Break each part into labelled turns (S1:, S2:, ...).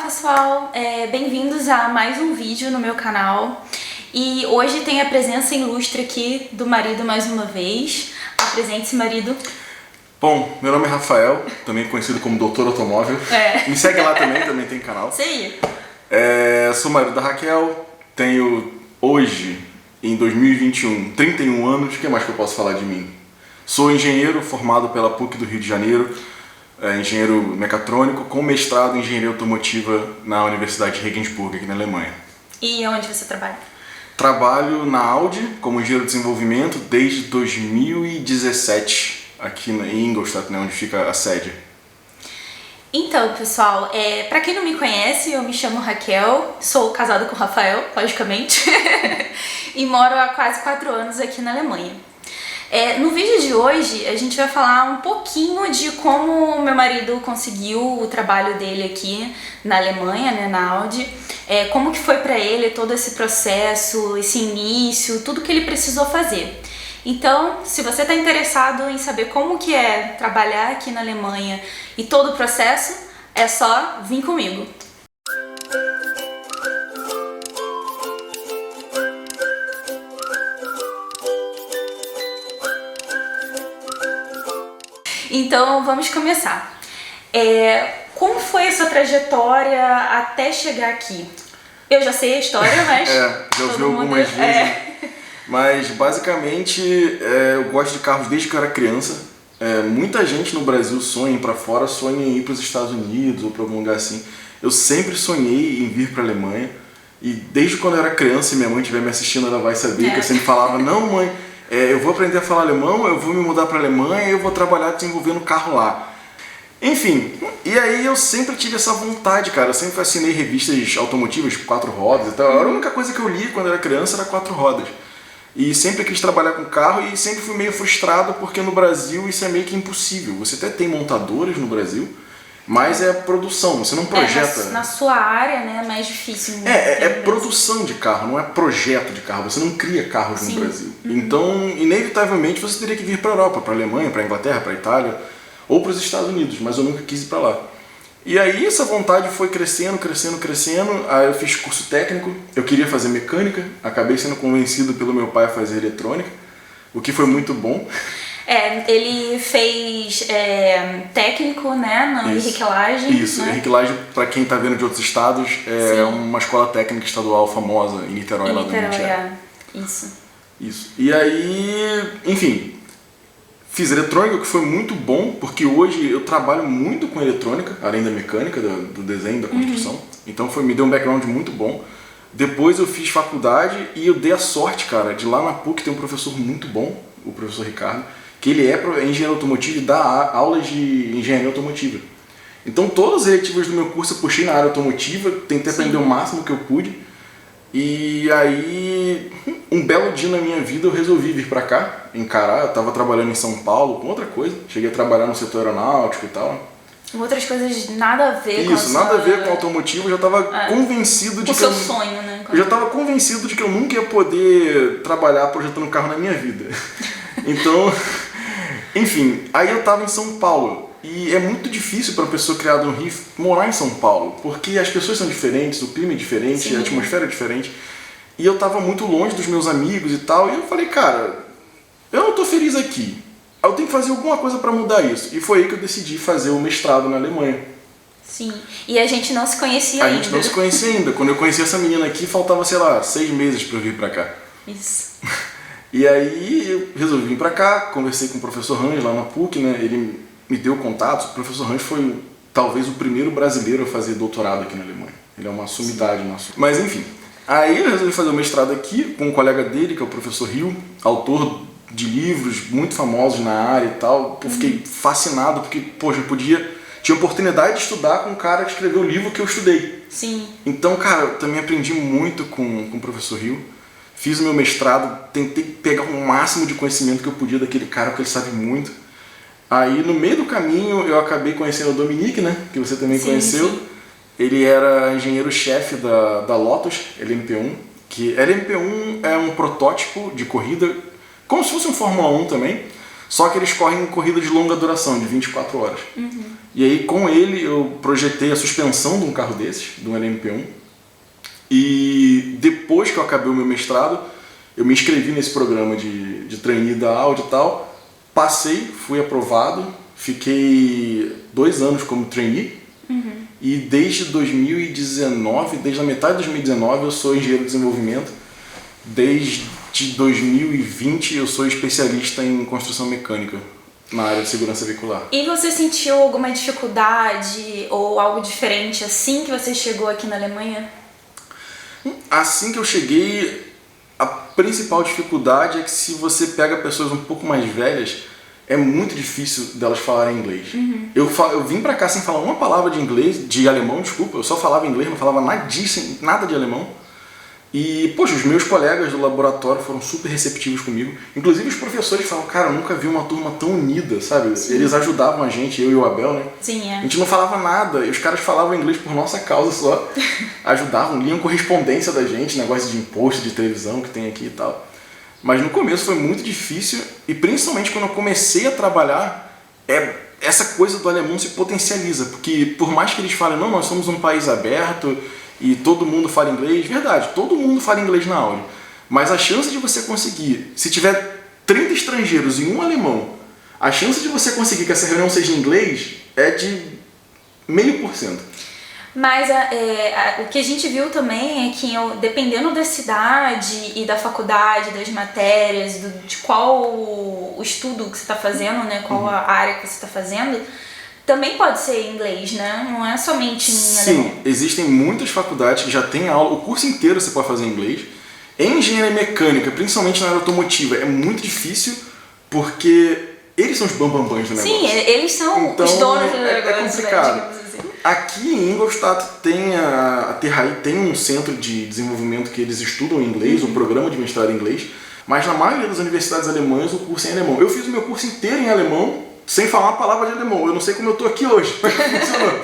S1: pessoal, bem-vindos a mais um vídeo no meu canal. E hoje tem a presença ilustre aqui do marido mais uma vez. Apresente-se, marido.
S2: Bom, meu nome é Rafael, também conhecido como Doutor Automóvel. Me segue lá também tem canal.
S1: Sim.
S2: Sou marido da Raquel, tenho hoje, em 2021, 31 anos. O que mais que eu posso falar de mim? Sou engenheiro formado pela PUC do Rio de Janeiro, engenheiro mecatrônico, com mestrado em engenharia automotiva na Universidade de Regensburg, aqui na Alemanha.
S1: E onde você trabalha?
S2: Trabalho na Audi como engenheiro de desenvolvimento desde 2017, aqui em Ingolstadt, né, onde fica a sede.
S1: Então, pessoal, pra quem não me conhece, eu me chamo Raquel, sou casada com o Rafael, logicamente, e moro há quase 4 anos aqui na Alemanha. No vídeo de hoje, a gente vai falar um pouquinho de como o meu marido conseguiu o trabalho dele aqui na Alemanha, né, na Audi, como que foi pra ele todo esse processo, esse início, tudo que ele precisou fazer. Então, se você está interessado em saber como que é trabalhar aqui na Alemanha e todo o processo, é só vir comigo. Então, vamos começar. Como foi a sua trajetória até chegar aqui? Eu já sei a história, mas...
S2: já ouvi algumas vezes. Mas, basicamente, eu gosto de carros desde que eu era criança. Muita gente no Brasil sonha em ir pra fora, sonha em ir para os Estados Unidos ou para algum lugar assim. Eu sempre sonhei em vir para a Alemanha. E desde quando eu era criança, se minha mãe estiver me assistindo, ela vai saber que eu sempre falava: não, mãe, eu vou aprender a falar alemão, eu vou me mudar para a Alemanha e eu vou trabalhar desenvolvendo carro lá. Enfim, e aí eu sempre tive essa vontade, cara. Eu sempre assinei revistas automotivas, 4 rodas e tal. A única coisa que eu li quando eu era criança era 4 rodas. E sempre quis trabalhar com carro e sempre fui meio frustrado porque no Brasil isso é meio que impossível. Você até tem montadoras no Brasil, mas é produção, você não projeta.
S1: Na sua área, né, é mais difícil.
S2: É produção de carro, não é projeto de carro. Você não cria carros no Brasil. Então, inevitavelmente, você teria que vir para a Europa, para a Alemanha, para a Inglaterra, para a Itália ou para os Estados Unidos, mas eu nunca quis ir para lá. E aí essa vontade foi crescendo. Aí eu fiz curso técnico, eu queria fazer mecânica, acabei sendo convencido pelo meu pai a fazer eletrônica, o que foi muito bom.
S1: Ele fez técnico, né, no Henrique Lage.
S2: Isso, né? Henrique Lage, para quem está vendo de outros estados, é uma escola técnica estadual famosa em Niterói, lá do Niterói. Isso. E aí, enfim, fiz eletrônica, que foi muito bom, porque hoje eu trabalho muito com eletrônica, além da mecânica, do desenho, da construção. Então me deu um background muito bom. Depois eu fiz faculdade e eu dei a sorte, cara, de lá na PUC ter um professor muito bom, o professor Ricardo, que ele é engenheiro automotivo e dá aulas de engenharia automotiva. Então todas as eletivas do meu curso eu puxei na área automotiva, tentei aprender o máximo que eu pude. E aí, um belo dia na minha vida eu resolvi vir pra cá, encarar. Eu tava trabalhando em São Paulo com outra coisa, cheguei a trabalhar no setor aeronáutico e tal.
S1: Outras coisas nada a ver com
S2: isso, nada a ver com automotivo. Eu já tava convencido de
S1: que seu sonho, né?
S2: Eu já tava convencido de que eu nunca ia poder trabalhar projetando carro na minha vida. Então, enfim, aí eu tava em São Paulo. E é muito difícil para uma pessoa criada no Rio morar em São Paulo, porque as pessoas são diferentes, o clima é diferente, a atmosfera é diferente. E eu tava muito longe dos meus amigos e tal, e eu falei, cara, eu não tô feliz aqui. Eu tenho que fazer alguma coisa para mudar isso. E foi aí que eu decidi fazer o mestrado na Alemanha.
S1: Sim, e a gente não se conhecia ainda.
S2: A gente não se conhecia ainda. Quando eu conheci essa menina aqui, faltava, sei lá, 6 meses para eu vir para cá.
S1: Isso.
S2: E aí eu resolvi vir para cá, conversei com o professor Hans lá na PUC, né? Ele me deu contatos. O professor Hans foi talvez o primeiro brasileiro a fazer doutorado aqui na Alemanha. Ele é uma sumidade nossa. Mas enfim, aí eu resolvi fazer o mestrado aqui com um colega dele, que é o professor Rio, autor de livros muito famosos na área e tal. Eu fiquei fascinado porque, poxa, tinha oportunidade de estudar com um cara que escreveu o livro que eu estudei.
S1: Sim.
S2: Então, cara, eu também aprendi muito com o professor Rio. Fiz o meu mestrado, tentei pegar o máximo de conhecimento que eu podia daquele cara, porque ele sabe muito. Aí, no meio do caminho, eu acabei conhecendo o Dominique, né? Que você também conheceu. Sim. Ele era engenheiro-chefe da Lotus, LMP1. Que LMP1 é um protótipo de corrida, como se fosse um Fórmula 1 também. Só que eles correm corrida de longa duração, de 24 horas. E aí, com ele, eu projetei a suspensão de um carro desses, de um LMP1. E depois que eu acabei o meu mestrado, eu me inscrevi nesse programa de trainee da Audi e tal. Passei, fui aprovado, fiquei 2 anos como trainee. E desde 2019, desde a metade de 2019, eu sou engenheiro de desenvolvimento. Desde 2020 eu sou especialista em construção mecânica na área de segurança veicular.
S1: E você sentiu alguma dificuldade ou algo diferente assim que você chegou aqui na Alemanha?
S2: Assim que eu cheguei, a principal dificuldade é que se você pega pessoas um pouco mais velhas, é muito difícil delas falarem inglês. Eu vim pra cá sem falar uma palavra de inglês, de alemão, desculpa, eu só falava inglês, não falava nada de alemão. E, poxa, os meus colegas do laboratório foram super receptivos comigo. Inclusive os professores falam, cara, eu nunca vi uma turma tão unida, sabe? Sim. Eles ajudavam a gente, eu e o Abel, né?
S1: Sim, é.
S2: A gente não falava nada, e os caras falavam inglês por nossa causa só. Ajudavam, liam correspondência da gente, negócio de imposto, de televisão que tem aqui e tal. Mas no começo foi muito difícil, e principalmente quando eu comecei a trabalhar, essa coisa do alemão se potencializa. Porque por mais que eles falem, não, nós somos um país aberto, e todo mundo fala inglês, verdade, todo mundo fala inglês na Audi. Mas a chance de você conseguir, se tiver 30 estrangeiros e um alemão, a chance de você conseguir que essa reunião seja em inglês é de 0,5%.
S1: Mas o que a gente viu também é que dependendo da cidade e da faculdade, das matérias, de qual o estudo que você está fazendo, né, qual a área que você está fazendo, também pode ser em inglês, né? Não é somente em alemão.
S2: Sim, existem muitas faculdades que já têm aula, o curso inteiro você pode fazer em inglês. Em engenharia mecânica, principalmente na área automotiva, é muito difícil porque eles são os bambambãs do negócio.
S1: Sim, eles são então, os donos do negócio.
S2: É complicado.
S1: Né, assim.
S2: Aqui em Ingolstadt tem a Terrai tem um centro de desenvolvimento que eles estudam em inglês, um programa de mestrado em inglês, mas na maioria das universidades alemãs o curso é em alemão. Eu fiz o meu curso inteiro em alemão, sem falar uma palavra de alemão. Eu não sei como eu tô aqui hoje, mas funcionou.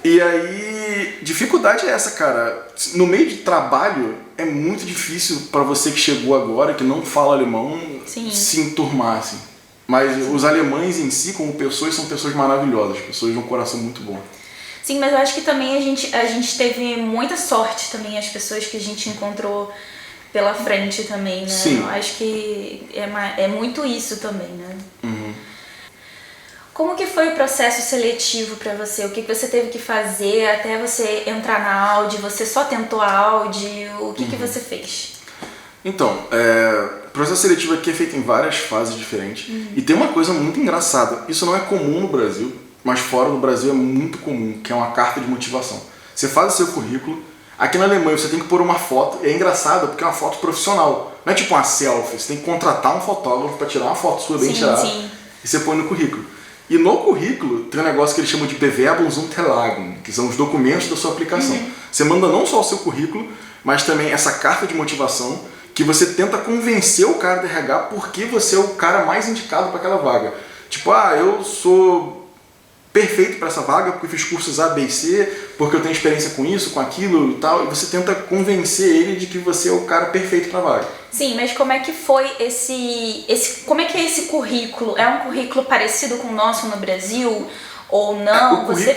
S2: E aí, dificuldade é essa, cara. No meio de trabalho, é muito difícil para você que chegou agora, que não fala alemão,
S1: Sim.
S2: se enturmar, assim. Mas os alemães em si, como pessoas, são pessoas maravilhosas, pessoas de um coração muito bom.
S1: Sim, mas eu acho que também a gente teve muita sorte também, as pessoas que a gente encontrou pela frente também, né?
S2: Sim.
S1: Eu acho que é muito isso também, né? Como que foi o processo seletivo para você? O que você teve que fazer até você entrar na Audi? Você só tentou a Audi? O que você fez?
S2: Então, o processo seletivo aqui é feito em várias fases diferentes. E tem uma coisa muito engraçada. Isso não é comum no Brasil, mas fora do Brasil é muito comum, que é uma carta de motivação. Você faz o seu currículo. Aqui na Alemanha você tem que pôr uma foto. É engraçado porque é uma foto profissional. Não é tipo uma selfie. Você tem que contratar um fotógrafo para tirar uma foto sua bem tirada.
S1: Sim.
S2: E você põe no currículo. E no currículo tem um negócio que eles chamam de Bewerbungsunterlagen, que são os documentos da sua aplicação. Você manda não só o seu currículo, mas também essa carta de motivação, que você tenta convencer o cara do RH porque você é o cara mais indicado para aquela vaga. Tipo, eu sou perfeito para essa vaga porque eu fiz cursos A, B e C, porque eu tenho experiência com isso, com aquilo e tal, e você tenta convencer ele de que você é o cara perfeito para a vaga.
S1: Sim, mas como é que foi como é que é esse currículo? É um currículo parecido com o nosso no Brasil? Ou não? Você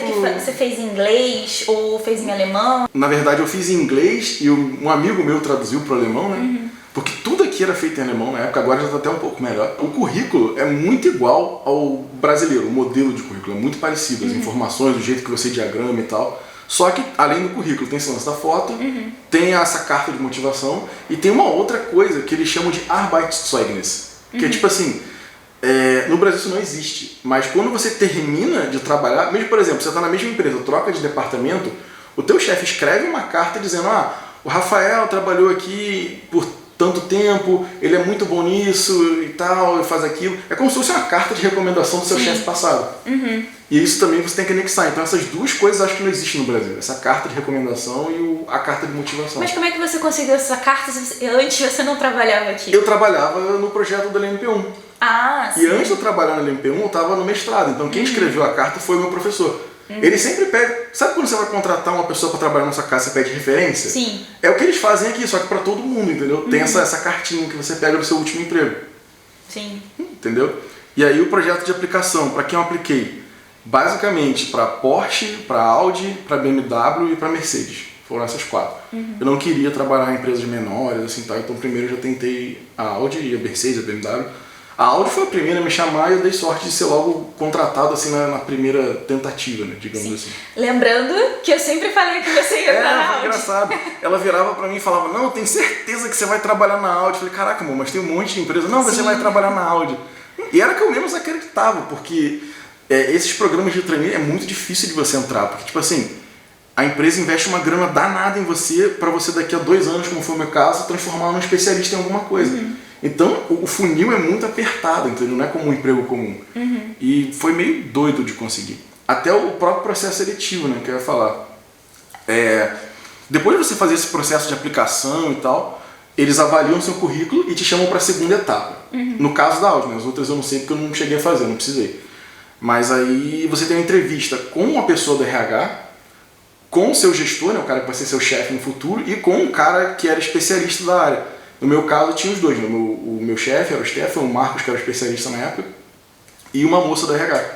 S1: fez em inglês ou fez em alemão?
S2: Na verdade eu fiz em inglês e um amigo meu traduziu para o alemão, né? Porque tudo aqui era feito em alemão na época, agora já está até um pouco melhor. O currículo é muito igual ao brasileiro, o modelo de currículo é muito parecido, as informações, o jeito que você diagrama e tal. Só que, além do currículo, tem esse lance da foto, tem essa carta de motivação e tem uma outra coisa que eles chamam de Arbeitszeugnis, que é tipo assim, no Brasil isso não existe, mas quando você termina de trabalhar, mesmo por exemplo, você está na mesma empresa, troca de departamento, o teu chefe escreve uma carta dizendo, o Rafael trabalhou aqui por tanto tempo, ele é muito bom nisso e tal, ele faz aquilo. É como se fosse uma carta de recomendação do seu chefe passado. E isso também você tem que anexar. Então essas duas coisas acho que não existem no Brasil. Essa carta de recomendação e a carta de motivação.
S1: Mas como é que você conseguiu essa carta se antes você não trabalhava aqui?
S2: Eu trabalhava no projeto do LMP1.
S1: Sim.
S2: E antes de eu trabalhar no LMP1, eu estava no mestrado. Então quem escreveu a carta foi o meu professor. Ele sempre pede... Sabe quando você vai contratar uma pessoa para trabalhar na sua casa, você pede referência?
S1: Sim.
S2: É o que eles fazem aqui, só que para todo mundo, entendeu? Tem essa cartinha que você pega do seu último emprego.
S1: Sim.
S2: entendeu? E aí o projeto de aplicação, para quem eu apliquei? Basicamente para Porsche, para Audi, para BMW e para Mercedes. Foram essas 4. Eu não queria trabalhar em empresas menores, assim, tá? Então primeiro eu já tentei a Audi e a Mercedes, a BMW. A Audi foi a primeira a me chamar e eu dei sorte de ser logo contratado assim na primeira tentativa, né, digamos assim.
S1: Lembrando que eu sempre falei que você ia entrar na Audi.
S2: Foi engraçado. Ela virava pra mim e falava, não, eu tenho certeza que você vai trabalhar na Audi. Eu falei, caraca, amor, mas tem um monte de empresa. Não, você vai trabalhar na Audi. E era que eu menos acreditava, porque esses programas de trainee é muito difícil de você entrar, porque tipo assim, a empresa investe uma grana danada em você pra você daqui a 2 anos, como foi o meu caso, transformar num especialista em alguma coisa. Então, o funil é muito apertado, entendeu? Não é como um emprego comum. E foi meio doido de conseguir. Até o próprio processo seletivo, né, que eu ia falar. Depois de você fazer esse processo de aplicação e tal, eles avaliam seu currículo e te chamam para a segunda etapa. No caso da Audi, né? As outras eu não sei porque eu não cheguei a fazer, não precisei. Mas aí você tem uma entrevista com uma pessoa do RH, com o seu gestor, né, o cara que vai ser seu chefe no futuro, e com um cara que era especialista da área. No meu caso, tinha os dois. Né? O meu chefe era o Stefan, o Marcos, que era o especialista na época, e uma moça do RH.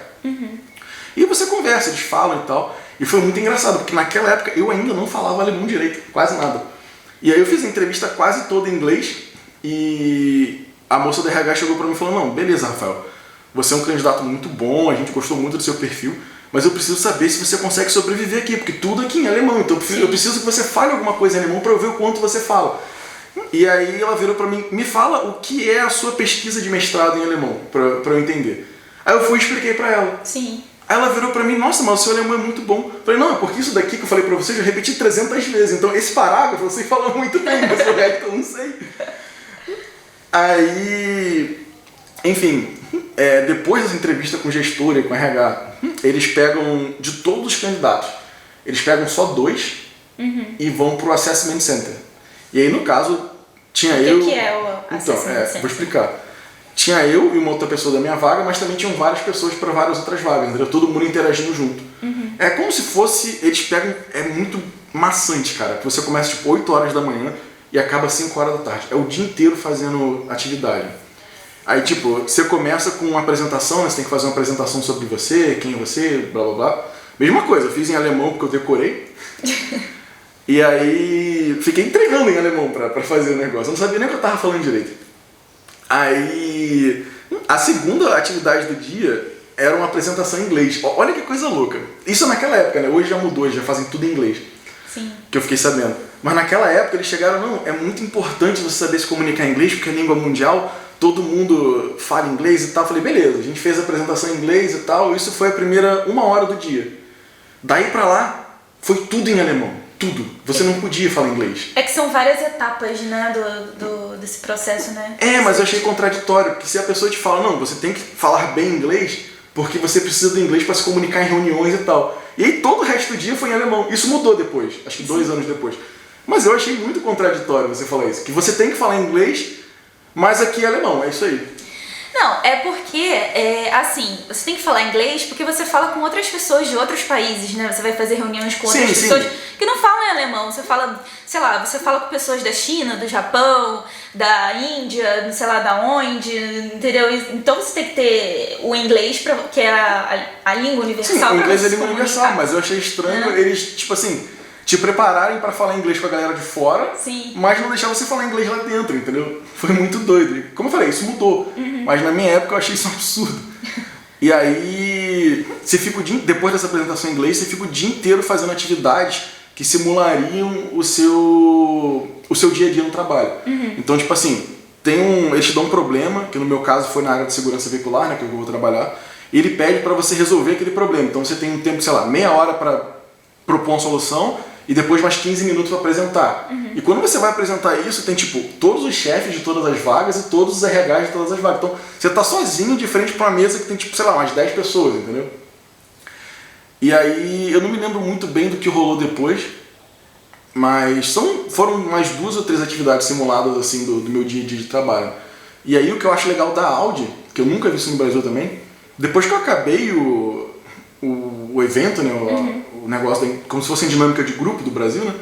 S2: E você conversa, eles falam e tal. E foi muito engraçado, porque naquela época eu ainda não falava alemão direito, quase nada. E aí eu fiz a entrevista quase toda em inglês, e a moça do RH chegou pra mim e falou, não, beleza, Rafael, você é um candidato muito bom, a gente gostou muito do seu perfil, mas eu preciso saber se você consegue sobreviver aqui, porque tudo aqui em alemão, então eu preciso que você fale alguma coisa em alemão pra eu ver o quanto você fala. E aí ela virou pra mim, me fala o que é a sua pesquisa de mestrado em alemão, pra eu entender. Aí eu fui e expliquei pra ela.
S1: Sim.
S2: Aí ela virou pra mim, nossa, mas o seu alemão é muito bom. Eu falei, não, é porque isso daqui que eu falei pra você, eu já repeti 300 vezes, então esse parágrafo você fala muito bem, mas o resto eu não sei. Aí, enfim, depois dessa entrevista com o gestor e com o RH, eles pegam, de todos os candidatos, eles pegam só 2 e vão pro Assessment Center. E aí, no caso, tinha eu...
S1: O que é o Assessment Center?
S2: Vou explicar. Tinha eu e uma outra pessoa da minha vaga, mas também tinham várias pessoas para várias outras vagas, entendeu? Todo mundo interagindo junto. É como se fosse... Eles pegam... É muito maçante, cara. Que você começa, tipo, 8 horas da manhã e acaba 5 horas da tarde. É o dia inteiro fazendo atividade. Aí, tipo, você começa com uma apresentação, né? Você tem que fazer uma apresentação sobre você, quem é você, blá, blá, blá. Mesma coisa, eu fiz em alemão porque eu decorei. E aí, fiquei treinando em alemão pra fazer o negócio. Eu não sabia nem o que eu tava falando direito. Aí, a segunda atividade do dia era uma apresentação em inglês. Olha que coisa louca. Isso naquela época, né? Hoje já mudou, já fazem tudo em inglês.
S1: Sim.
S2: Que eu fiquei sabendo. Mas naquela época eles chegaram, não, é muito importante você saber se comunicar em inglês, porque é língua mundial, todo mundo fala inglês e tal. Eu falei, beleza, a gente fez a apresentação em inglês e tal. Isso foi a primeira 1 hora do dia. Daí pra lá, foi tudo em alemão. Tudo. Você não podia falar inglês.
S1: É que são várias etapas, né, desse processo, né?
S2: Mas eu achei contraditório, porque se a pessoa te fala, não, você tem que falar bem inglês, porque você precisa do inglês para se comunicar em reuniões e tal. E aí todo o resto do dia foi em alemão. Isso mudou depois, acho que 2 anos depois. Mas eu achei muito contraditório você falar isso, que você tem que falar inglês, mas aqui é alemão, é isso aí.
S1: Não, é porque, assim, você tem que falar inglês porque você fala com outras pessoas de outros países, né? Você vai fazer reuniões com outras pessoas que não falam em alemão. Você fala, sei lá, você fala com pessoas da China, do Japão, da Índia, sei lá da onde, entendeu? Então você tem que ter o inglês, que é a língua universal.
S2: Sim, o inglês é a língua universal, mas eu achei estranho eles, tipo assim, te prepararem pra falar inglês com a galera de fora, mas não deixar você falar inglês lá dentro, entendeu? Foi muito doido. Como eu falei, isso mudou. Mas na minha época eu achei isso um absurdo. E aí, você fica depois dessa apresentação em inglês, você fica o dia inteiro fazendo atividades que simulariam o seu dia a dia no trabalho. Então, tipo assim, eles te dão um problema, que no meu caso foi na área de segurança veicular, né, que eu vou trabalhar, e ele pede pra você resolver aquele problema. Então você tem um tempo, sei lá, meia hora pra propor uma solução, e depois mais 15 minutos para apresentar. E quando você vai apresentar isso, tem tipo todos os chefes de todas as vagas e todos os RHs de todas as vagas. Então você tá sozinho de frente para uma mesa que tem tipo, sei lá, umas 10 pessoas, entendeu? E aí eu não me lembro muito bem do que rolou depois, mas foram umas 2 ou 3 atividades simuladas assim do meu dia a dia de trabalho. E aí o que eu acho legal da Audi, que eu nunca vi isso no Brasil também, depois que eu acabei o evento, né, o negócio, como se fosse em dinâmica de grupo do Brasil, né?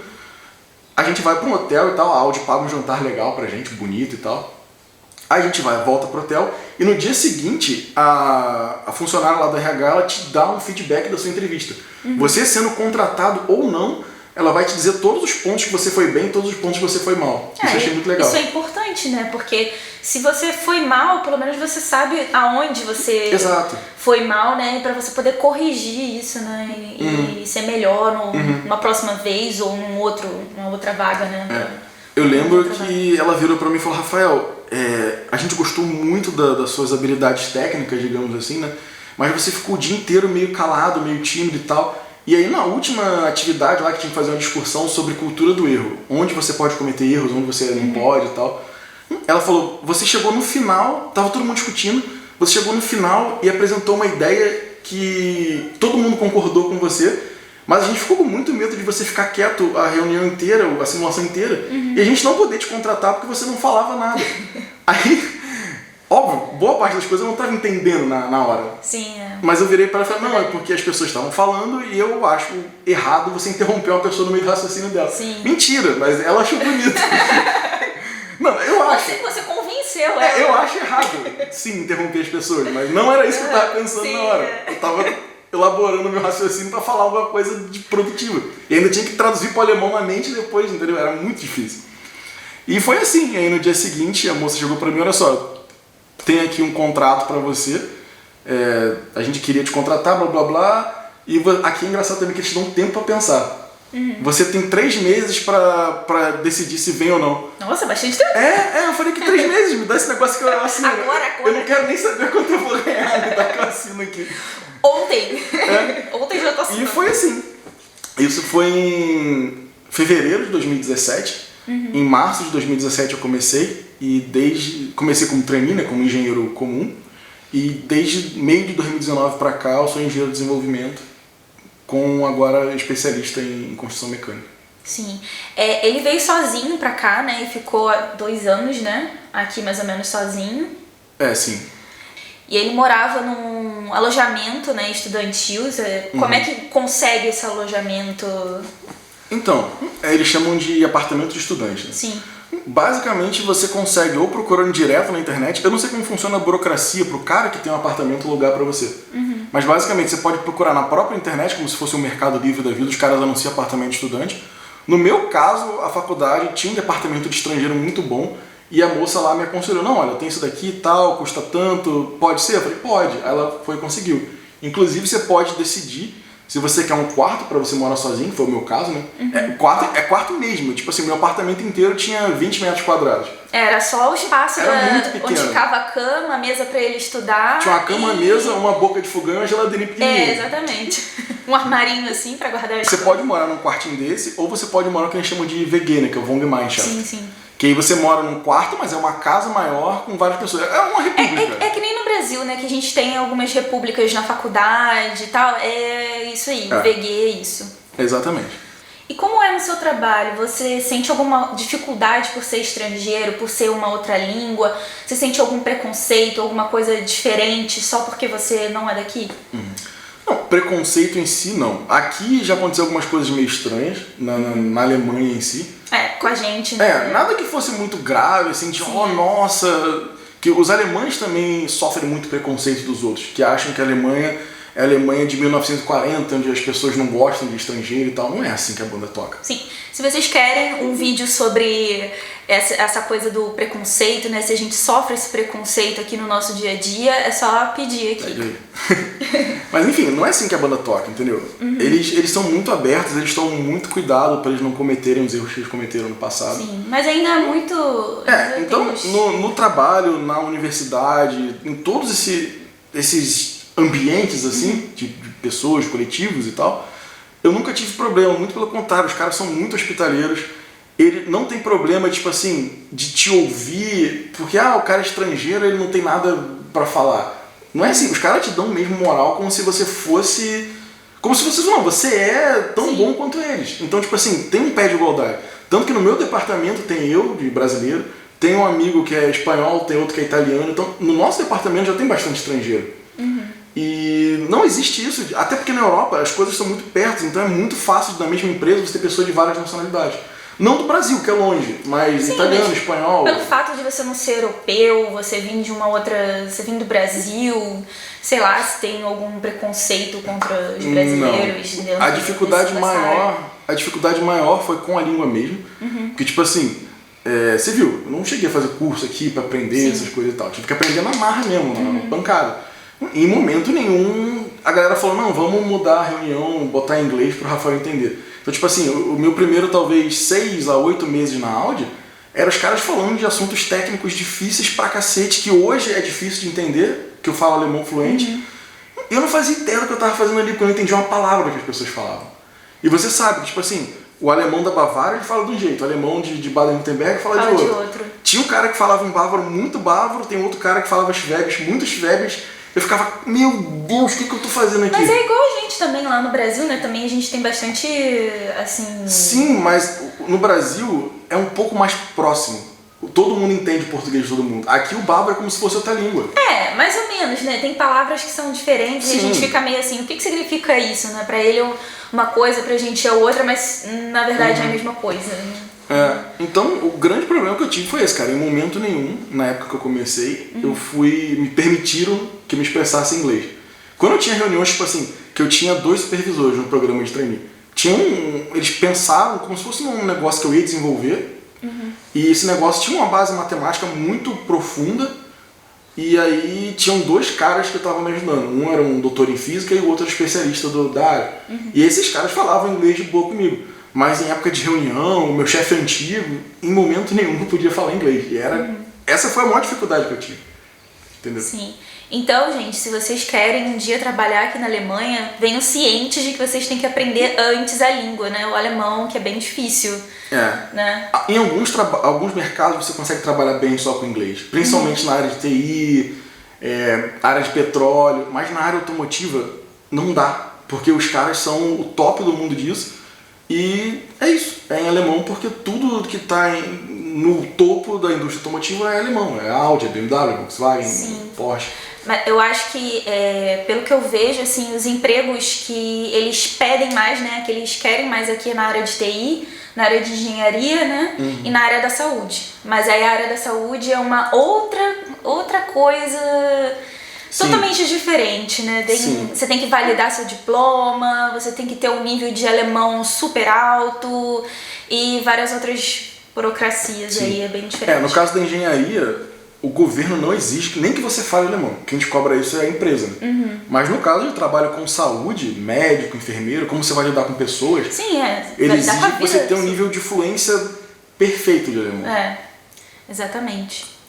S2: A gente vai para um hotel e tal, a Audi paga um jantar legal pra gente, bonito e tal. Aí a gente volta pro hotel e no dia seguinte a funcionária lá do RH ela te dá um feedback da sua entrevista. Você sendo contratado ou não, ela vai te dizer todos os pontos que você foi bem e todos os pontos que você foi mal. Isso eu achei muito legal.
S1: Isso é importante, né? Porque se você foi mal, pelo menos você sabe aonde você foi mal, né? Pra você poder corrigir isso, né? E ser melhor numa próxima vez ou numa outra vaga, né?
S2: Eu lembro que ela virou pra mim e falou, Rafael, a gente gostou muito das suas habilidades técnicas, digamos assim, né? Mas você ficou o dia inteiro meio calado, meio tímido e tal. E aí na última atividade lá que tinha que fazer uma discussão sobre cultura do erro, onde você pode cometer erros, onde você não pode e tal. Ela falou, você chegou no final, tava todo mundo discutindo, você chegou no final e apresentou uma ideia que todo mundo concordou com você, mas a gente ficou com muito medo de você ficar quieto a reunião inteira, a simulação inteira, e a gente não poder te contratar porque você não falava nada. Aí, óbvio, boa parte das coisas eu não estava entendendo na hora.
S1: Sim,
S2: Mas eu virei para ela e falei, não, é porque as pessoas estavam falando e eu acho errado você interromper uma pessoa no meio do raciocínio dela.
S1: Sim.
S2: Mentira, mas ela achou bonito. Não, eu acho.
S1: Você convenceu ela.
S2: Eu acho errado, sim, interromper as pessoas, mas não era isso que eu estava pensando na hora. Eu estava elaborando o meu raciocínio para falar alguma coisa de produtiva. E ainda tinha que traduzir para o alemão na mente depois, entendeu? Era muito difícil. E foi assim, aí no dia seguinte a moça chegou para mim, olha só, tem aqui um contrato para você, a gente queria te contratar, blá blá blá, e aqui é engraçado também que eles te dão um tempo para pensar. Você tem 3 meses pra decidir se vem ou não.
S1: Nossa, bastante tempo.
S2: Eu falei que 3 meses, me dá esse negócio que eu assino.
S1: Agora.
S2: Eu não quero nem saber quanto eu vou ganhar, me dá que eu assino aqui.
S1: Ontem. Ontem já tô assinando.
S2: E foi assim. Isso foi em fevereiro de 2017. Em março de 2017 eu comecei. E comecei como trainee, né, como engenheiro comum. E desde meio de 2019 pra cá eu sou engenheiro de desenvolvimento. Com agora especialista em construção mecânica.
S1: Sim. Ele veio sozinho pra cá, né? E ficou 2 anos, né? Aqui mais ou menos sozinho.
S2: Sim.
S1: E ele morava num alojamento, né, estudantil. Como é que consegue esse alojamento?
S2: Então, eles chamam de apartamento de estudante, né?
S1: Sim.
S2: Basicamente você consegue ou procurando direto na internet, eu não sei como funciona a burocracia pro cara que tem um apartamento alugar pra você. Mas basicamente você pode procurar na própria internet, como se fosse um mercado livre da vida, os caras anunciam apartamento de estudante. No meu caso, a faculdade tinha um departamento de estrangeiro muito bom e a moça lá me aconselhou, não, olha, tem isso daqui e tal, custa tanto, pode ser? Eu falei, pode. Aí ela foi e conseguiu. Inclusive você pode decidir se você quer um quarto pra você morar sozinho, que foi o meu caso, né? É quarto mesmo. Tipo assim, meu apartamento inteiro tinha 20 metros quadrados.
S1: Era só o espaço
S2: muito pequeno.
S1: onde ficava a cama, a mesa pra ele estudar.
S2: Tinha uma cama, mesa, uma boca de fogão e uma geladeirinha pequenininha.
S1: Exatamente. Um armarinho assim pra guardar as
S2: Você pode morar num quartinho desse, ou você pode morar no que a gente chama de VG, né? Que é o Wohngemeinschaft.
S1: Sim.
S2: Que aí você mora num quarto, mas é uma casa maior com várias pessoas. É uma república.
S1: É que nem no Brasil, né? Que a gente tem algumas repúblicas na faculdade e tal. É isso aí, VG é isso.
S2: Exatamente.
S1: E como é no seu trabalho? Você sente alguma dificuldade por ser estrangeiro, por ser uma outra língua? Você sente algum preconceito, alguma coisa diferente só porque você não é daqui?
S2: Não, preconceito em si não. Aqui já aconteceu algumas coisas meio estranhas, na Alemanha em si.
S1: Com a gente, né?
S2: Nada que fosse muito grave, assim, de, nossa... Que os alemães também sofrem muito preconceito dos outros, que acham que a Alemanha é a Alemanha de 1940, onde as pessoas não gostam de estrangeiro e tal. Não é assim que a banda toca.
S1: Sim. Se vocês querem um vídeo sobre essa coisa do preconceito, né? Se a gente sofre esse preconceito aqui no nosso dia a dia, é só pedir aqui.
S2: Mas enfim, não é assim que a banda toca, entendeu? Eles são muito abertos, eles tomam muito cuidado para eles não cometerem os erros que eles cometeram no passado.
S1: Sim, mas ainda é muito...
S2: Então no trabalho, na universidade, em todos esses ambientes assim, de pessoas, coletivos e tal, eu nunca tive problema, muito pelo contrário, os caras são muito hospitaleiros. Ele não tem problema, tipo assim, de te ouvir, porque o cara é estrangeiro, ele não tem nada pra falar. Não é assim, os caras te dão mesmo moral como se você fosse... Como se você... Não, você é tão bom quanto eles. Então, tipo assim, tem um pé de igualdade. Tanto que no meu departamento tem eu, de brasileiro, tem um amigo que é espanhol, tem outro que é italiano. Então, no nosso departamento já tem bastante estrangeiro. E não existe isso, até porque na Europa as coisas são muito perto, então é muito fácil na mesma empresa você ter pessoas de várias nacionalidades. Não do Brasil, que é longe, mas sim, italiano, espanhol.
S1: Pelo fato de você não ser europeu, você vir de uma outra... Você vir do Brasil, sei lá, se tem algum preconceito contra os brasileiros.
S2: Não. A dificuldade maior foi com a língua mesmo. Porque, tipo assim, você viu, eu não cheguei a fazer curso aqui pra aprender essas coisas e tal. Tive que aprender na marra mesmo, na pancada. Em momento nenhum, a galera falou, não, vamos mudar a reunião, botar em inglês pro Rafael entender. Então, tipo assim, o meu primeiro, talvez, 6 a 8 meses na Audi, eram os caras falando de assuntos técnicos difíceis pra cacete, que hoje é difícil de entender, que eu falo alemão fluente. Eu não fazia ideia do que eu tava fazendo ali, porque eu não entendia uma palavra que as pessoas falavam. E você sabe que, tipo assim, o alemão da Bavária, ele fala de um jeito, o alemão de Baden-Württemberg fala de outro. Tinha um cara que falava em bávaro muito bávaro, tem outro cara que falava schwäbisch, muito schwäbisch. Eu ficava, meu Deus, o que eu tô fazendo aqui?
S1: Mas é igual a gente também lá no Brasil, né? Também a gente tem bastante, assim...
S2: Sim, mas no Brasil é um pouco mais próximo. Todo mundo entende português de todo mundo. Aqui o bárbaro é como se fosse outra língua.
S1: Mais ou menos, né? Tem palavras que são diferentes e a gente fica meio assim, o que significa isso, né? Pra ele é uma coisa, pra gente é outra, mas na verdade é a mesma coisa.
S2: Então o grande problema que eu tive foi esse, cara. Em momento nenhum, na época que eu comecei, me permitiram que eu me expressasse em inglês. Quando eu tinha reuniões, tipo assim, que eu tinha 2 supervisores no programa de trainee, eles pensavam como se fosse um negócio que eu ia desenvolver, e esse negócio tinha uma base matemática muito profunda, e aí tinham 2 caras que estavam me ajudando. Um era um doutor em física e o outro era especialista da área. E esses caras falavam inglês de boa comigo. Mas em época de reunião, o meu chefe antigo, em momento nenhum eu podia falar inglês. E essa foi a maior dificuldade que eu tive. Entendeu?
S1: Sim. Então, gente, se vocês querem um dia trabalhar aqui na Alemanha, venham cientes de que vocês têm que aprender antes a língua, né? O alemão, que é bem difícil. Né?
S2: Em alguns mercados você consegue trabalhar bem só com inglês. Principalmente na área de TI, área de petróleo. Mas na área automotiva não dá. Porque os caras são o top do mundo disso. E é isso. É em alemão porque tudo que está no topo da indústria automotiva é alemão. É Audi, é BMW, Volkswagen, Porsche.
S1: Mas eu acho que, pelo que eu vejo, assim, os empregos que eles pedem mais, né, que eles querem mais aqui na área de TI, na área de engenharia, né, e na área da saúde. Mas aí a área da saúde é uma outra coisa totalmente diferente, né? Você tem que validar seu diploma, você tem que ter um nível de alemão super alto e várias outras burocracias aí, é bem diferente.
S2: No caso da engenharia, o governo não exige nem que você fale alemão. Quem te cobra isso é a empresa. Né? Mas no caso de trabalho com saúde, médico, enfermeiro, como você vai lidar com pessoas, ele exige que você tenha um nível de fluência perfeito de alemão.
S1: Exatamente.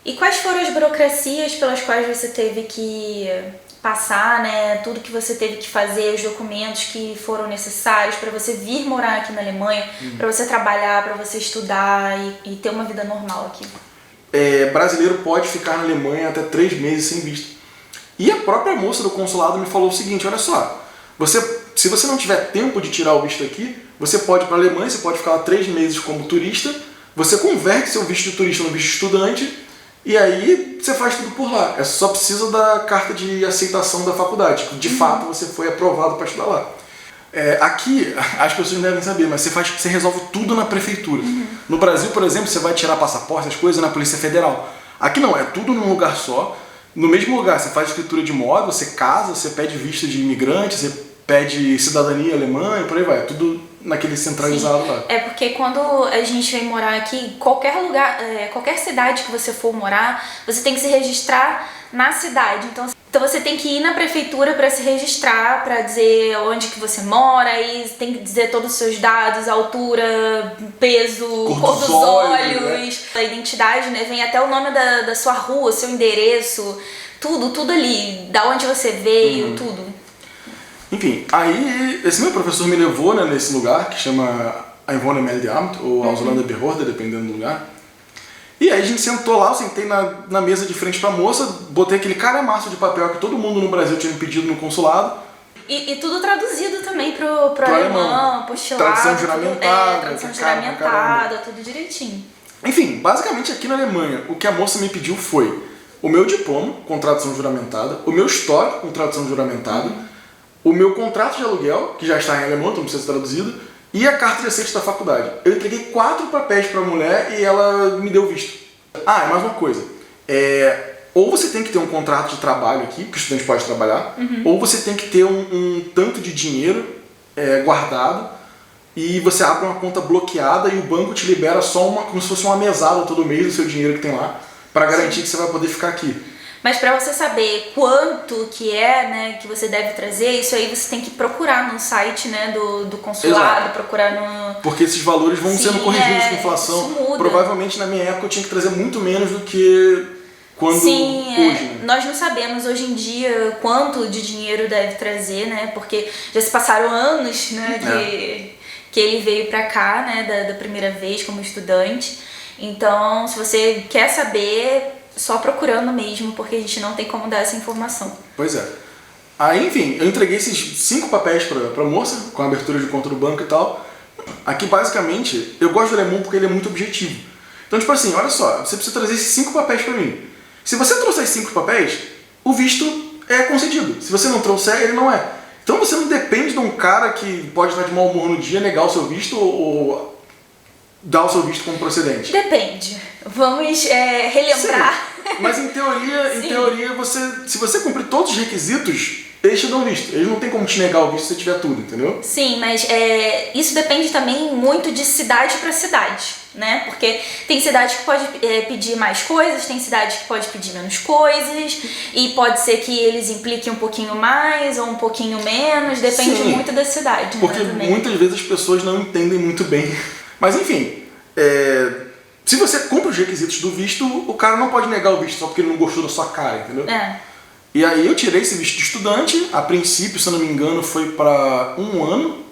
S1: E quais foram as burocracias pelas quais você teve que passar, né? Tudo que você teve que fazer, os documentos que foram necessários para você vir morar aqui na Alemanha, para você trabalhar, para você estudar e ter uma vida normal aqui?
S2: Brasileiro pode ficar na Alemanha até 3 meses sem visto. E a própria moça do consulado me falou o seguinte, olha só, se você não tiver tempo de tirar o visto aqui, você pode ir para a Alemanha, você pode ficar lá 3 meses como turista, você converte seu visto de turista no visto de estudante, e aí você faz tudo por lá. Só precisa da carta de aceitação da faculdade, que de fato você foi aprovado para estudar lá. Aqui, as pessoas não devem saber, mas você resolve tudo na prefeitura. No Brasil, por exemplo, você vai tirar passaporte, as coisas na Polícia Federal. Aqui não, é tudo num lugar só. No mesmo lugar, você faz escritura de imóvel, você casa, você pede visto de imigrante, você pede cidadania alemã e por aí vai. É tudo naquele centralizado lá.
S1: Porque quando a gente vem morar aqui, qualquer lugar, qualquer cidade que você for morar, você tem que se registrar na cidade. Então você tem que ir na prefeitura para se registrar, para dizer onde que você mora, e tem que dizer todos os seus dados, altura, peso, cor dos olhos, a identidade, né? Vem até o nome da sua rua, seu endereço, tudo ali, da onde você veio, tudo.
S2: Enfim, aí esse meu professor me levou, né, nesse lugar que chama Einwohnermeldeamt ou Ausländerbehörde, dependendo do lugar. E aí a gente sentou lá, eu sentei na mesa de frente pra moça, botei aquele calhamaço de papel que todo mundo no Brasil tinha me pedido no consulado.
S1: E tudo traduzido também pro alemão, postilado.
S2: Tradução juramentada.
S1: Tradução juramentada, tudo direitinho.
S2: Enfim, basicamente aqui na Alemanha, o que a moça me pediu foi o meu diploma com tradução juramentada, o meu histórico com tradução juramentada, o meu contrato de aluguel, que já está em alemão, então não precisa ser traduzido, e a carta de aceite da faculdade. Eu entreguei 4 papéis para a mulher e ela me deu visto. Ah, e mais uma coisa. Ou você tem que ter um contrato de trabalho aqui, que o estudante pode trabalhar, ou você tem que ter um tanto de dinheiro guardado e você abre uma conta bloqueada e o banco te libera só como se fosse uma mesada todo mês do seu dinheiro que tem lá, para garantir que você vai poder ficar aqui.
S1: Mas para você saber quanto que né, que você deve trazer, isso aí você tem que procurar no site, né, do consulado, exato, procurar no...
S2: Porque esses valores vão sendo corrigidos com inflação.
S1: Isso muda.
S2: Provavelmente na minha época eu tinha que trazer muito menos do que quando hoje. Né?
S1: Nós não sabemos hoje em dia quanto de dinheiro deve trazer, né, porque já se passaram anos, né, que ele veio para cá, né, da primeira vez como estudante. Então, se você quer saber, só procurando mesmo, porque a gente não tem como dar essa informação.
S2: Pois é. Aí, enfim, eu entreguei esses 5 papéis pra moça, com a abertura de conta do banco e tal. Aqui, basicamente, eu gosto do alemão porque ele é muito objetivo. Então, tipo assim, olha só, você precisa trazer esses 5 papéis pra mim. Se você trouxer esses 5 papéis, o visto é concedido. Se você não trouxer, ele não é. Então, você não depende de um cara que pode estar de mau humor no dia, negar o seu visto ou dar o seu visto como procedente.
S1: Depende. Vamos relembrar.
S2: Sim, mas em teoria, se você cumprir todos os requisitos, eles te dão visto. Eles não tem como te negar o visto se você tiver tudo, entendeu?
S1: Sim, mas isso depende também muito de cidade para cidade, né? Porque tem cidade que pode pedir mais coisas, tem cidade que pode pedir menos coisas, e pode ser que eles impliquem um pouquinho mais ou um pouquinho menos, depende muito da cidade.
S2: Porque muitas vezes as pessoas não entendem muito bem. Mas enfim, se você cumpre os requisitos do visto, o cara não pode negar o visto só porque ele não gostou da sua cara, entendeu? E aí eu tirei esse visto de estudante, a princípio, se eu não me engano, foi para 1 ano.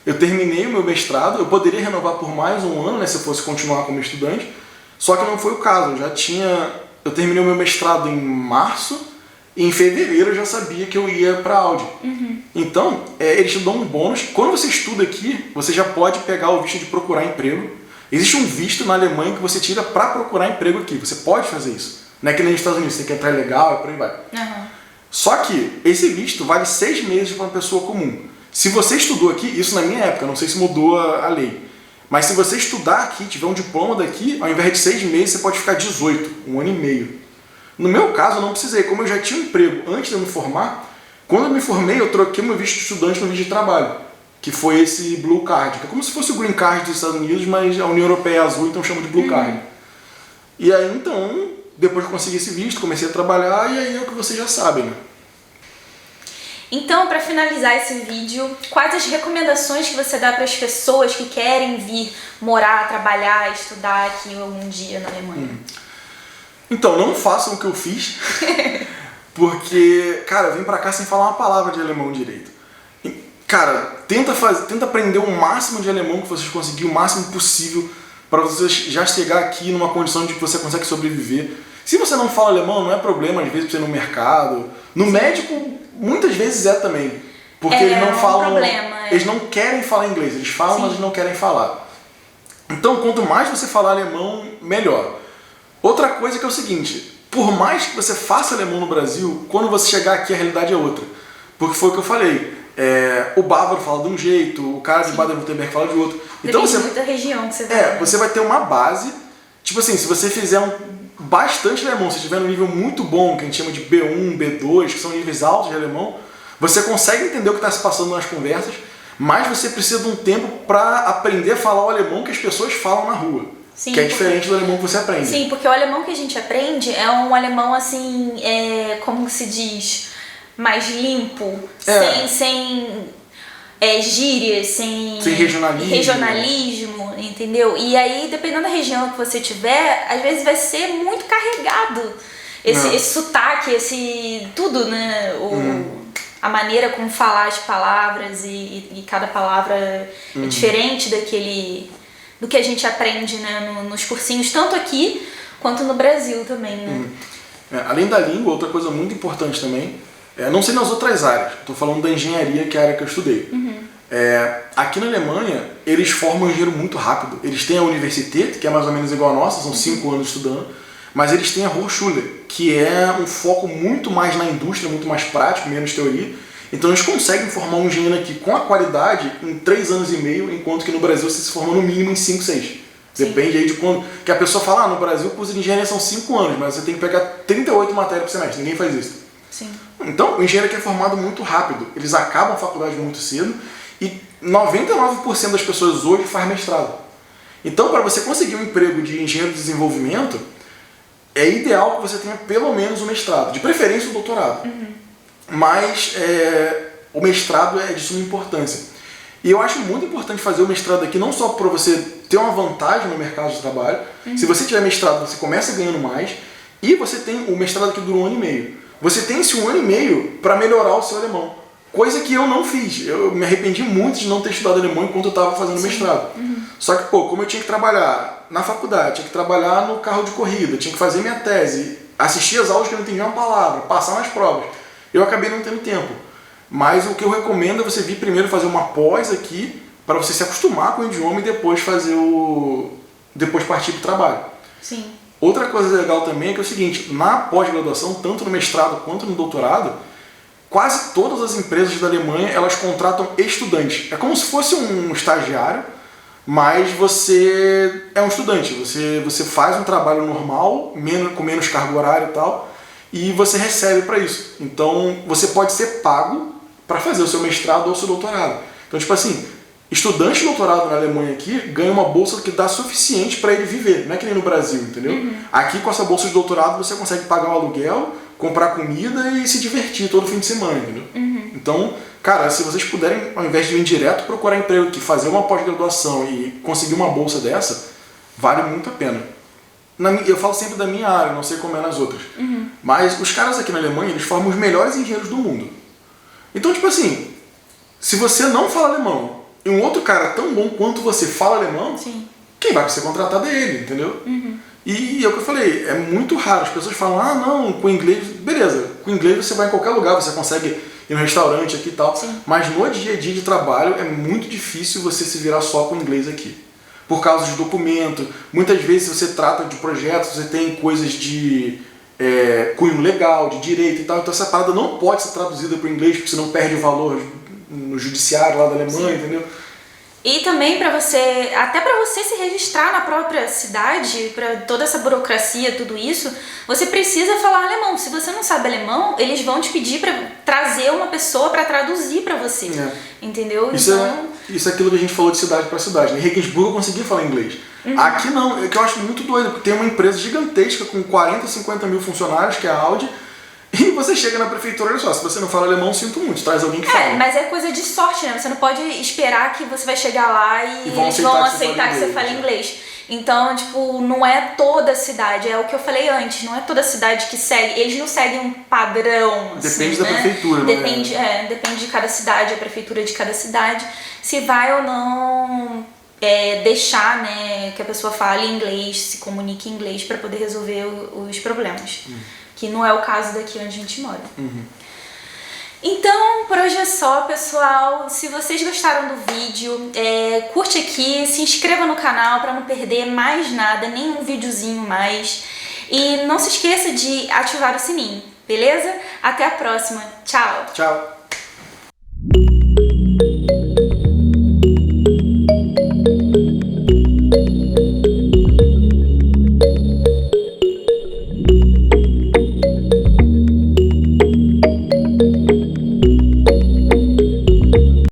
S2: Eu terminei o meu mestrado, eu poderia renovar por mais 1 ano, né, se eu fosse continuar como estudante, só que não foi o caso. Eu terminei o meu mestrado em março, e em fevereiro eu já sabia que eu ia para a Audi. Então, eles te dão um bônus. Quando você estuda aqui, você já pode pegar o visto de procurar emprego. Existe um visto na Alemanha que você tira para procurar emprego aqui. Você pode fazer isso. Não é que nem nos Estados Unidos, você tem que entrar legal e por aí vai. Só que esse visto vale 6 meses para uma pessoa comum. Se você estudou aqui, isso na minha época, não sei se mudou a lei, mas se você estudar aqui, tiver um diploma daqui, ao invés de 6 meses, você pode ficar 18, 1 ano e meio. No meu caso, eu não precisei. Como eu já tinha um emprego antes de eu me formar, quando eu me formei, eu troquei meu visto de estudante no visto de trabalho, que foi esse Blue Card, que é como se fosse o Green Card dos Estados Unidos, mas a União Europeia é azul, então chama de Blue Card. E aí, então, depois que eu consegui esse visto, comecei a trabalhar, e aí é o que vocês já sabem, né?
S1: Então, para finalizar esse vídeo, quais as recomendações que você dá para as pessoas que querem vir morar, trabalhar, estudar aqui algum dia na Alemanha?
S2: Então, não façam o que eu fiz, porque, cara, eu vim pra cá sem falar uma palavra de alemão direito. Cara, tenta aprender o máximo de alemão que vocês conseguirem, o máximo possível, para vocês já chegar aqui numa condição de que você consegue sobreviver. Se você não fala alemão, não é problema, às vezes, pra você ir no mercado. No médico, muitas vezes é também. Porque eles não falam.
S1: Problema,
S2: eles não querem falar inglês, eles falam, mas eles não querem falar. Então, quanto mais você falar alemão, melhor. Outra coisa que é o seguinte, por mais que você faça alemão no Brasil, quando você chegar aqui a realidade é outra. Porque foi o que eu falei, o bávaro fala de um jeito, o cara de Baden-Württemberg fala de outro. Então
S1: depende muito da região que você vai.
S2: Você vai ter uma base, tipo assim, se você fizer bastante alemão, se tiver um nível muito bom, que a gente chama de B1, B2, que são níveis altos de alemão, você consegue entender o que está se passando nas conversas, mas você precisa de um tempo para aprender a falar o alemão que as pessoas falam na rua. Sim, que é diferente do alemão que você aprende.
S1: Sim, porque o alemão que a gente aprende é um alemão assim, como se diz, mais limpo, sem gírias, sem regionalismo, entendeu? E aí, dependendo da região que você tiver, às vezes vai ser muito carregado esse sotaque, tudo, né? A maneira como falar as palavras e cada palavra é diferente do que a gente aprende, né, nos cursinhos, tanto aqui quanto no Brasil também, né?
S2: Além da língua, outra coisa muito importante também, não sei nas outras áreas, estou falando da engenharia, que é a área que eu estudei. Aqui na Alemanha, eles formam engenheiro muito rápido. Eles têm a Universität, que é mais ou menos igual a nossa, são 5 anos estudando, mas eles têm a Hochschule, que é um foco muito mais na indústria, muito mais prático, menos teoria, Então eles conseguem formar um engenheiro aqui com a qualidade em 3 anos e meio, enquanto que no Brasil você se forma no mínimo em 5, 6. Depende aí de quando... Que a pessoa fala, no Brasil o curso de engenharia são 5 anos, mas você tem que pegar 38 matérias por semestre, ninguém faz isso.
S1: Sim.
S2: Então, o engenheiro aqui é formado muito rápido, eles acabam a faculdade muito cedo e 99% das pessoas hoje faz mestrado. Então, para você conseguir um emprego de engenheiro de desenvolvimento, é ideal que você tenha pelo menos um mestrado, de preferência o doutorado. Mas o mestrado é de suma importância. E eu acho muito importante fazer o mestrado aqui, não só para você ter uma vantagem no mercado de trabalho. Se você tiver mestrado, você começa ganhando mais. E você tem o mestrado aqui dura 1 ano e meio. Você tem esse 1 ano e meio para melhorar o seu alemão. Coisa que eu não fiz. Eu me arrependi muito de não ter estudado alemão enquanto eu estava fazendo mestrado. Só que, como eu tinha que trabalhar na faculdade, tinha que trabalhar no carro de corrida, tinha que fazer minha tese, assistir as aulas que eu não entendia uma palavra, passar nas provas, eu acabei não tendo tempo. Mas o que eu recomendo é você vir primeiro fazer uma pós aqui, para você se acostumar com o idioma e depois depois partir para o trabalho.
S1: Sim.
S2: Outra coisa legal também é que é o seguinte, na pós-graduação, tanto no mestrado quanto no doutorado, quase todas as empresas da Alemanha, elas contratam estudantes. É como se fosse um estagiário, mas você é um estudante. Você faz um trabalho normal, com menos carga horária e tal, e você recebe para isso. Então, você pode ser pago para fazer o seu mestrado ou o seu doutorado. Então, tipo assim, estudante de doutorado na Alemanha aqui ganha uma bolsa que dá suficiente para ele viver. Não é que nem no Brasil, entendeu? Aqui, com essa bolsa de doutorado, você consegue pagar um aluguel, comprar comida e se divertir todo fim de semana, entendeu? Então, cara, se vocês puderem, ao invés de ir direto procurar emprego aqui, fazer uma pós-graduação e conseguir uma bolsa dessa, vale muito a pena. Eu falo sempre da minha área, não sei como é nas outras. Mas os caras aqui na Alemanha, eles formam os melhores engenheiros do mundo. Então, tipo assim, se você não fala alemão e um outro cara tão bom quanto você fala alemão, quem vai ser contratado é ele, entendeu? E é o que eu falei, é muito raro. As pessoas falam, não, com inglês, beleza, com inglês você vai em qualquer lugar, você consegue ir no restaurante aqui e tal. Mas no dia a dia de trabalho é muito difícil você se virar só com inglês aqui. Por causa de documento, muitas vezes você trata de projetos, você tem coisas de cunho legal, de direito e tal, então essa parada não pode ser traduzida para o inglês, porque senão perde o valor no judiciário lá da Alemanha, entendeu?
S1: E também até para você se registrar na própria cidade, para toda essa burocracia, tudo isso, você precisa falar alemão. Se você não sabe alemão, eles vão te pedir para trazer uma pessoa para traduzir para você, entendeu?
S2: Isso é aquilo que a gente falou de cidade para cidade. Em Regensburg eu conseguia falar inglês. Aqui não, é que eu acho muito doido, porque tem uma empresa gigantesca com 40, 50 mil funcionários, que é a Audi, e você chega na prefeitura, olha só, se você não fala alemão, sinto muito, traz alguém que fala.
S1: Mas é coisa de sorte, né? Você não pode esperar que você vai chegar lá e eles vão aceitar que você fale inglês. Então, tipo, não é toda cidade, é o que eu falei antes, não é toda cidade que segue, eles não seguem um padrão,
S2: depende
S1: assim,
S2: da prefeitura,
S1: depende, depende de cada cidade, a prefeitura de cada cidade, se vai ou não deixar, né, que a pessoa fale inglês, se comunique em inglês para poder resolver os problemas. Que não é o caso daqui onde a gente mora. Então, por hoje é só, pessoal. Se vocês gostaram do vídeo, curte aqui, se inscreva no canal para não perder mais nada, nenhum videozinho mais. E não se esqueça de ativar o sininho, beleza? Até a próxima. Tchau!
S2: Tchau!